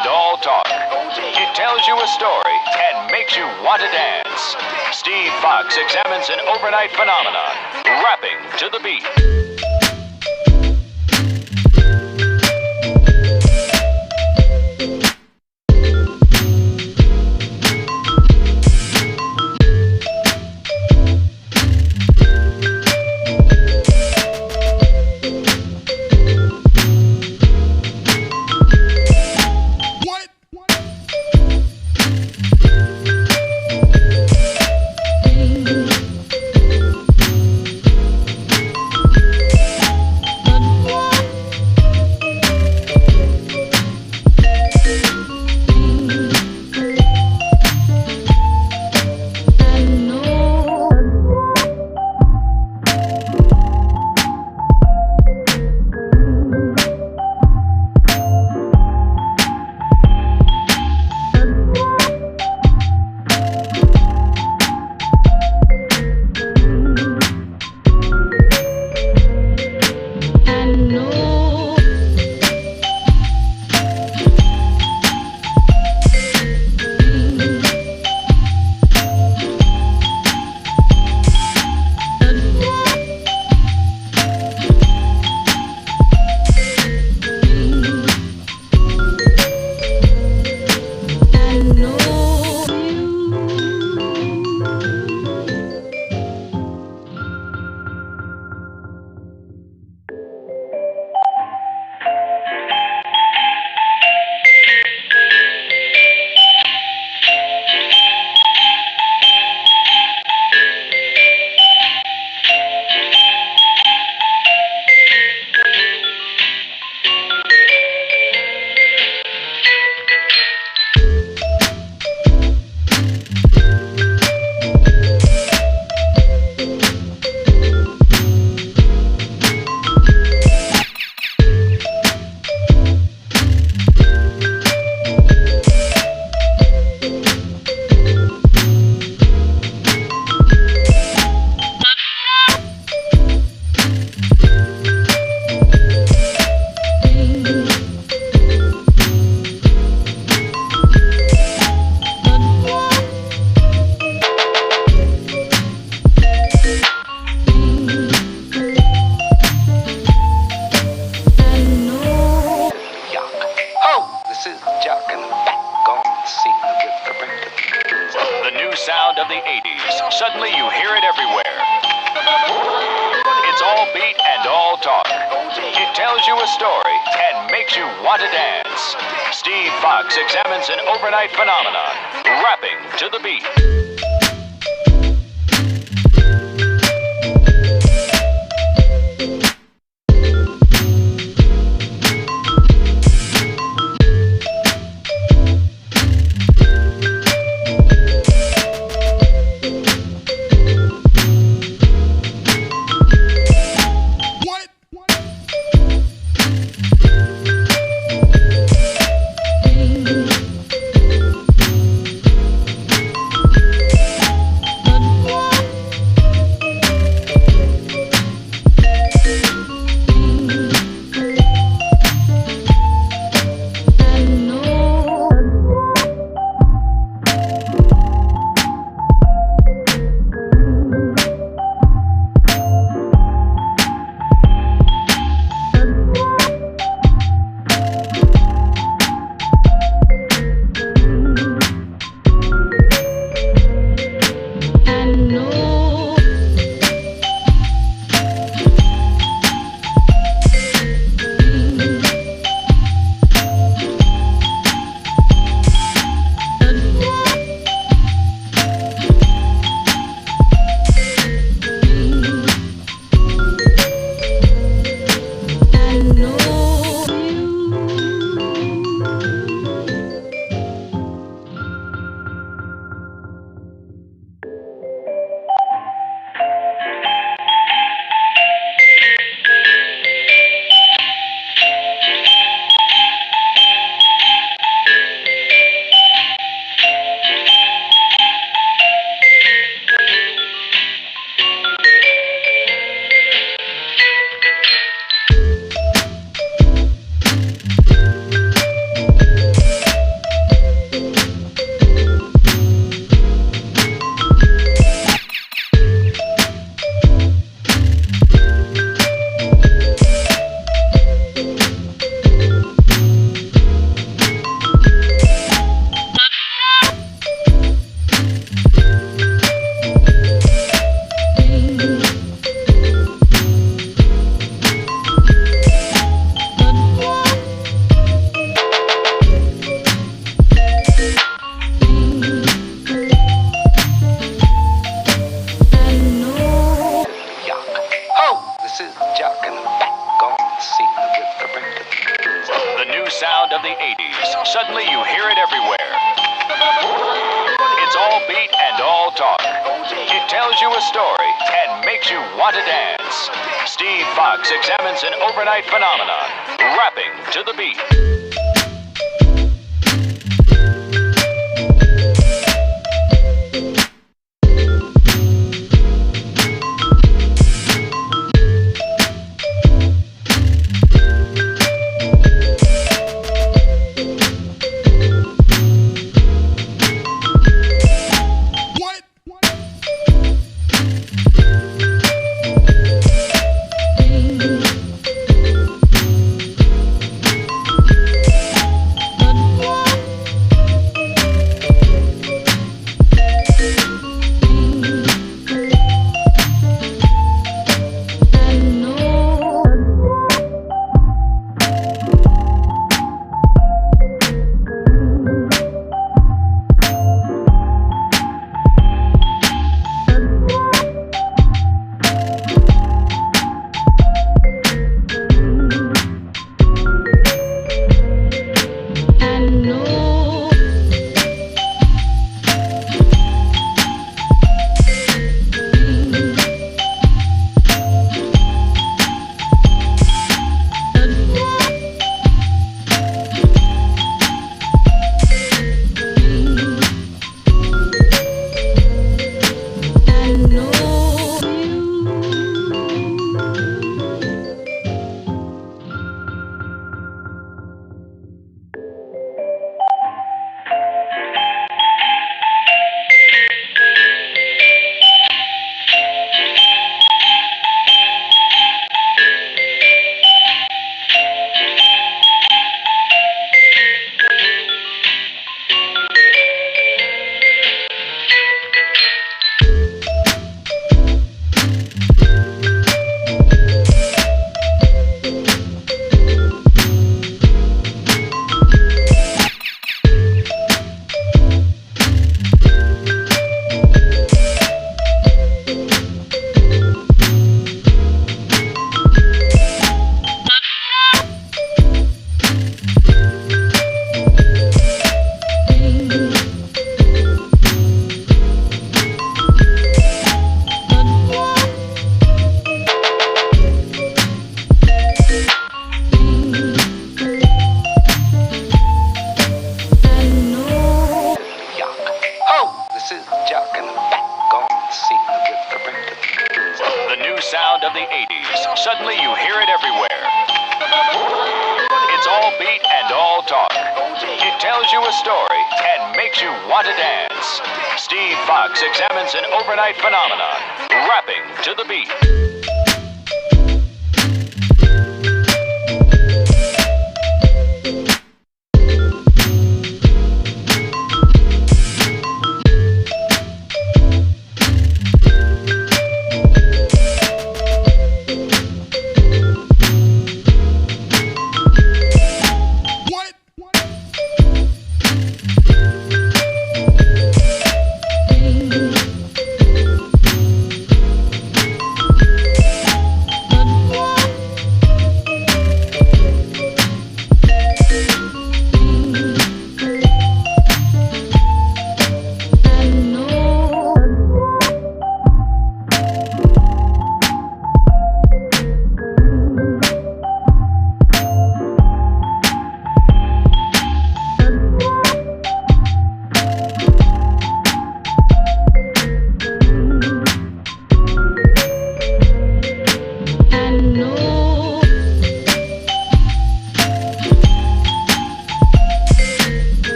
and all talk. It tells you a story and makes you want to dance. Steve Fox examines an overnight phenomenon, rapping to the beat. The new sound of the 80s. Suddenly you hear it everywhere. It's all beat and all talk. It tells you a story and makes you want to dance. Steve Fox examines an overnight phenomenon, rapping to the beat. tells you a story and makes you want to dance. Steve Fox examines an overnight phenomenon, rapping to the beat. The new sound of the 80s. Suddenly you hear it everywhere. It's all beat and all talk. It tells you a story and makes you want to dance. Steve Fox examines an overnight phenomenon, rapping to the beat.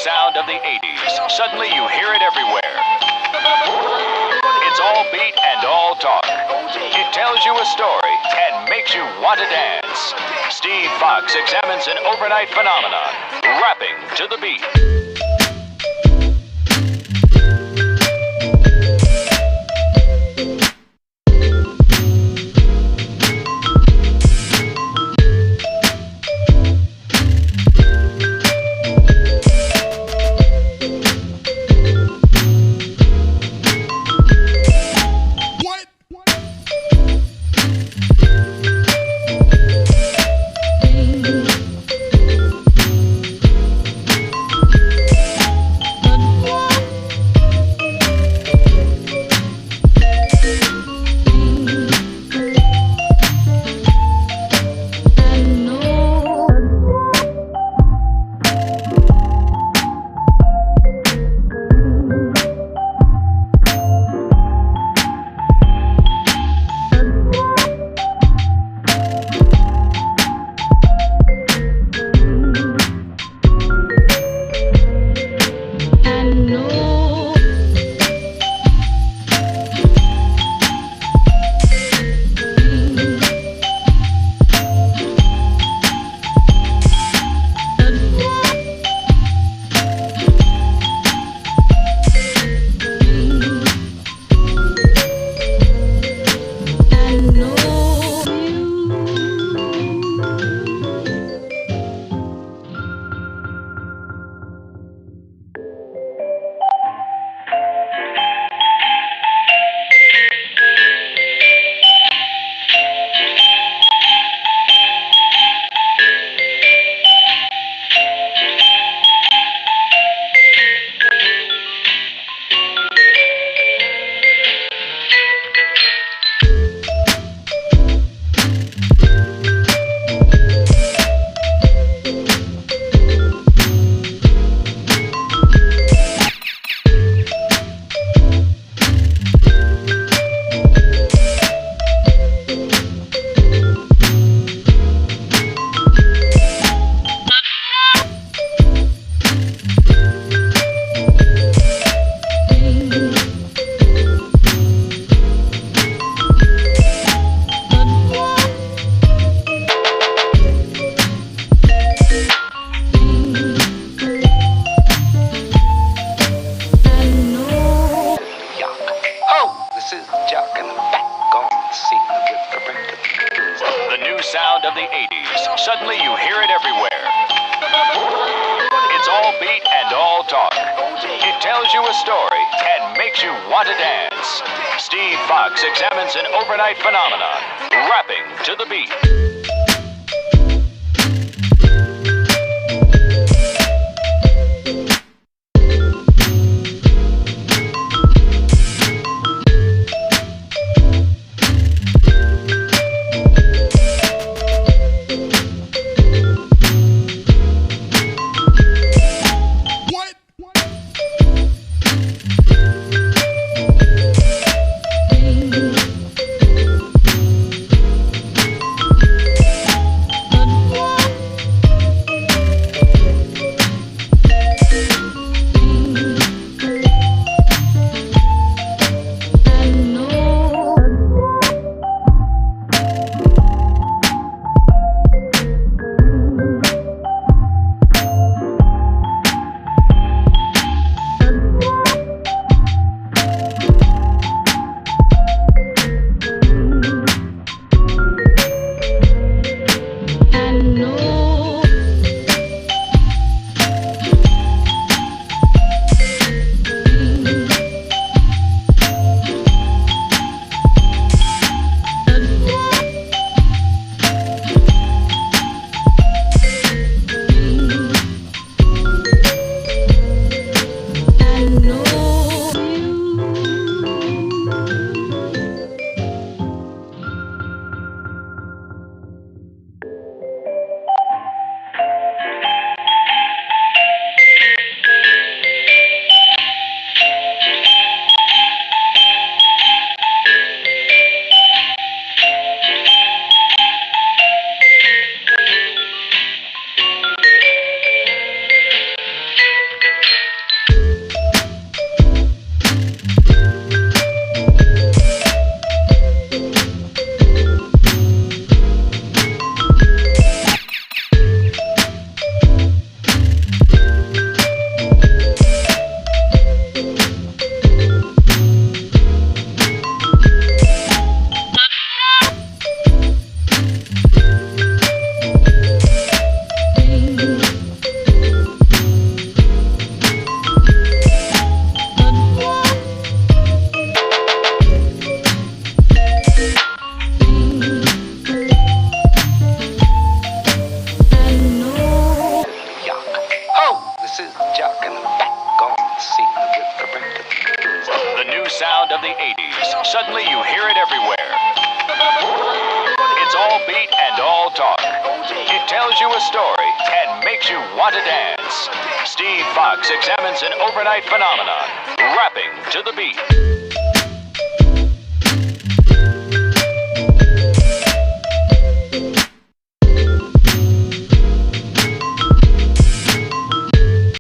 sound of the 80s. Suddenly you hear it everywhere. It's all beat and all talk. It tells you a story and makes you want to dance. Steve Fox examines an overnight phenomenon, rapping to the beat. Sound of the 80s. Suddenly you hear it everywhere. It's all beat and all talk. It tells you a story and makes you want to dance. Steve Fox examines an overnight phenomenon, rapping to the beat. this is Jock and I'm back on the scene with the record. The new sound of the 80s. Suddenly you hear it everywhere. It's all beat and all talk. It tells you a story and makes you want to dance. Steve Fox examines an overnight phenomenon, rapping to the beat.